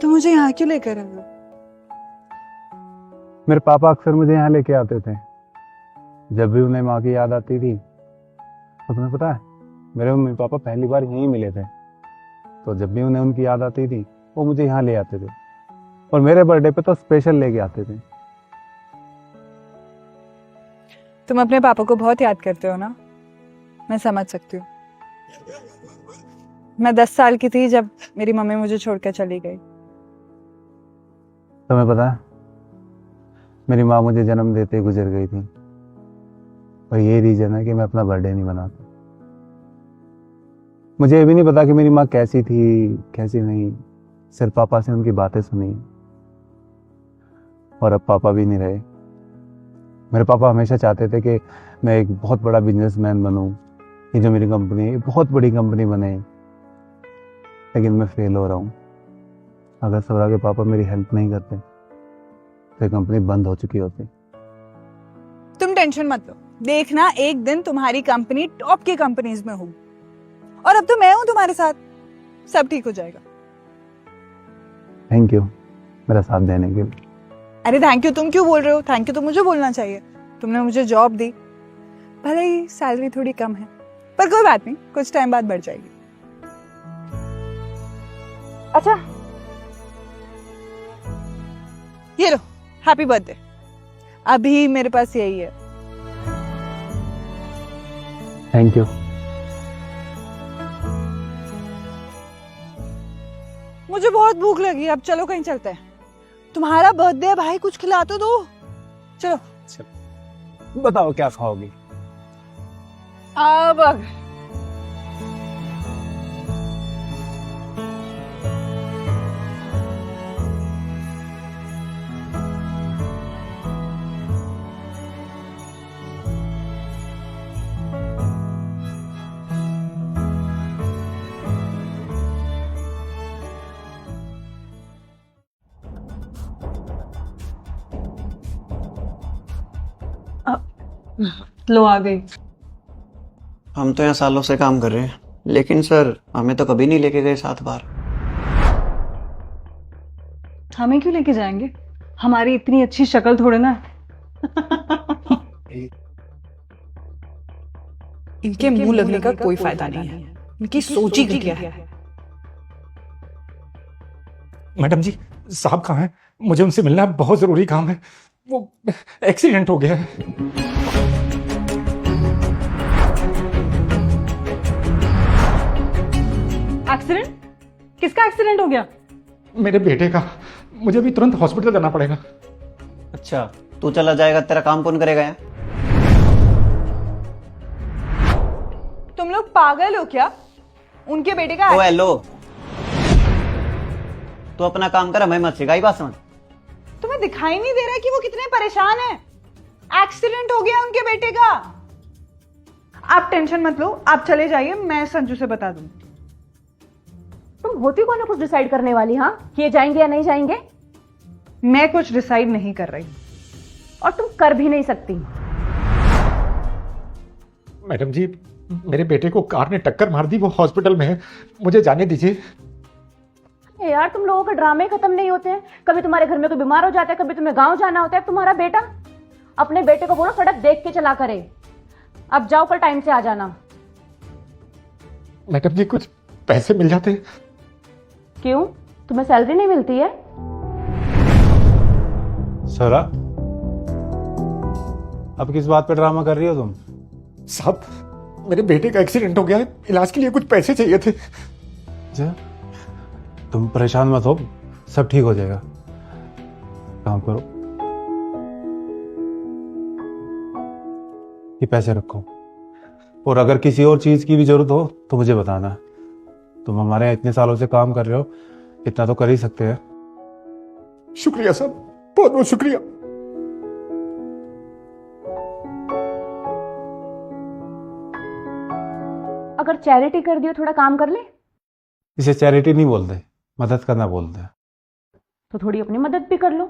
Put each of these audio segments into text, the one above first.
तो मुझे यहाँ क्यों लेकर आए हो? मेरे पापा अक्सर मुझे यहाँ लेके आते थे। जब भी उन्हें माँ की याद आती थी, तो तुम्हें पता है मेरे मम्मी पापा पहली बार यहीं मिले थे। तो जब भी उन्हें उनकी याद आती थी वो मुझे यहाँ ले आते थे, और मेरे बर्थडे पे तो स्पेशल लेके आते थे। तुम अपने पापा को बहुत याद करते हो ना, मैं समझ सकती हूँ। मैं 10 साल की थी जब मेरी मम्मी मुझे छोड़कर चली गई। तुम्हें पता है मेरी माँ मुझे जन्म देते ही गुजर गई थी, और यही रीजन है कि मैं अपना बर्थडे नहीं मनाता। मुझे ये भी नहीं पता कि मेरी माँ कैसी थी कैसी नहीं, सिर्फ पापा से उनकी बातें सुनी। और अब पापा भी नहीं रहे। मेरे पापा हमेशा चाहते थे कि मैं एक बहुत बड़ा बिजनेसमैन बनूं, ये जो मेरी कंपनी है ये बहुत बड़ी कंपनी बने, लेकिन मैं फेल हो रहा हूँ। अगर सौरा के पापा मेरी हेल्प नहीं करते तो ये कंपनी बंद हो चुकी होती। तुम टेंशन मत लो, देखना एक दिन तुम्हारी कंपनी टॉप की कंपनीज में होगी। और अब तो मैं हूं तुम्हारे साथ, सब ठीक हो जाएगा। थैंक यू मेरा साथ देने के लिए। अरे थैंक यू तुम क्यों बोल रहे हो? थैंक यू तो मुझे बोलना चाहिए। तुमने मुझे जॉब दी, भले ही सैलरी थोड़ी कम है, पर कोई बात नहीं, कुछ टाइम बाद बढ़ जाएगी। अच्छा ये लो, हैप्पी बर्थडे। अभी मेरे पास यही है। Thank you. मुझे बहुत भूख लगी, अब चलो कहीं चलते हैं। तुम्हारा बर्थडे है भाई, कुछ खिला तो दो। चलो बताओ क्या खाओगी? अब लो आ गई। हम तो यहाँ सालों से काम कर रहे हैं, लेकिन सर हमें तो कभी नहीं लेके गए साथ बाहर। हमें क्यों लेके जाएंगे? हमारी इतनी अच्छी शक्ल थोड़े ना। इनके मुंह लगने का कोई फायदा नहीं है, इनकी सोची की क्या है। मैडम जी, साहब कहाँ हैं? मुझे उनसे मिलना है, बहुत जरूरी काम है। वो एक्सीडेंट हो गया है। एक्सीडेंट? किसका एक्सीडेंट हो गया? मेरे बेटे का। मुझे अभी तुरंत हॉस्पिटल जाना पड़ेगा। अच्छा तू चला जाएगा, तेरा काम कौन करेगा यहाँ? तुम लोग पागल हो क्या? उनके बेटे का ओ हेलो, तू अपना काम कर, हमें मत सिखाई बात समझ। तुम्हें दिखाई नहीं दे रहा है कि वो कितने परेशान हैं? एक्सीडेंट हो गया उनके बेटे का। आप टेंशन मत लो, आप चले जाइए, मैं संजू से बता दूंगी। तुम होती कौन है कुछ डिसाइड करने वाली? हाँ, कि ये जाएंगे या नहीं जाएंगे? मैं कुछ डिसाइड नहीं कर रही, और तुम कर भी नहीं सकती। मैडम जी, मेरे बेटे को कार ने टक्कर मार दी, वो हॉस्पिटल में है, मुझे जाने दीजिए। यार तुम लोगों के ड्रामे खत्म नहीं होते हैं। कभी तुम्हारे घर में कोई बीमार हो जाता है, कभी तुम्हें गांव जाना होता है। तुम्हारा बेटा, अपने बेटे को बोलो सड़क देख के चला करे। अब जाओ, कल टाइम से आ जाना। मैडम जी, कुछ पैसे मिल जाते? क्यों, तुम्हें सैलरी नहीं मिलती है? सौरा, अब किस बात पे ड्रामा कर रही हो तुम? साहब, मेरे बेटे का एक्सीडेंट हो गया है, इलाज के लिए कुछ पैसे चाहिए थे। जा, तुम परेशान मत हो, सब ठीक हो जाएगा। काम करो, ये पैसे रखो, और अगर किसी और चीज की भी जरूरत हो तो मुझे बताना। तुम हमारे यहाँ इतने सालों से काम कर रहे हो, इतना तो कर ही सकते हैं। शुक्रिया साहब, बहुत बहुत शुक्रिया। अगर चैरिटी कर दियो, थोड़ा काम कर ले। इसे चैरिटी नहीं बोलते, मदद करना बोलते हैं। तो थोड़ी अपनी मदद भी कर लो।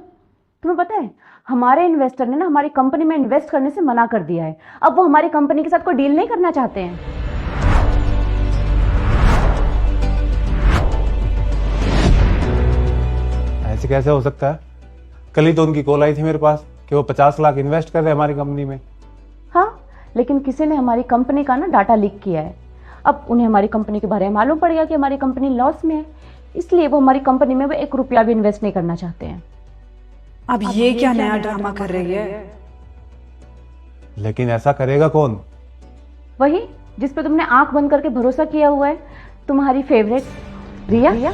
तुम्हें पता है, हमारे इन्वेस्टर ने ना हमारी कंपनी में इन्वेस्ट करने से मना कर दिया है। अब वो हमारी कंपनी के साथ कोई डील नहीं करना चाहते हैं। कैसे हो सकता है? कल ही तो उनकी कॉल आई थी मेरे पास कि वो 50 लाख इन्वेस्ट कर रहे हैं हमारी कंपनी में। हाँ, लेकिन किसी ने हमारी कंपनी का ना डाटा लीक किया है। अब उन्हें हमारी कंपनी के बारे में मालूम पड़ गया कि हमारी कंपनी लॉस में है, इसलिए वो हमारी कंपनी में वो 1 रुपया भी इन्वेस्ट नहीं करना चाहते हैं। अब ये क्या नया ड्रामा कर रही है? लेकिन ऐसा करेगा कौन? वही जिस पे तुमने आंख बंद करके भरोसा किया हुआ है, तुम्हारी फेवरेट रिया।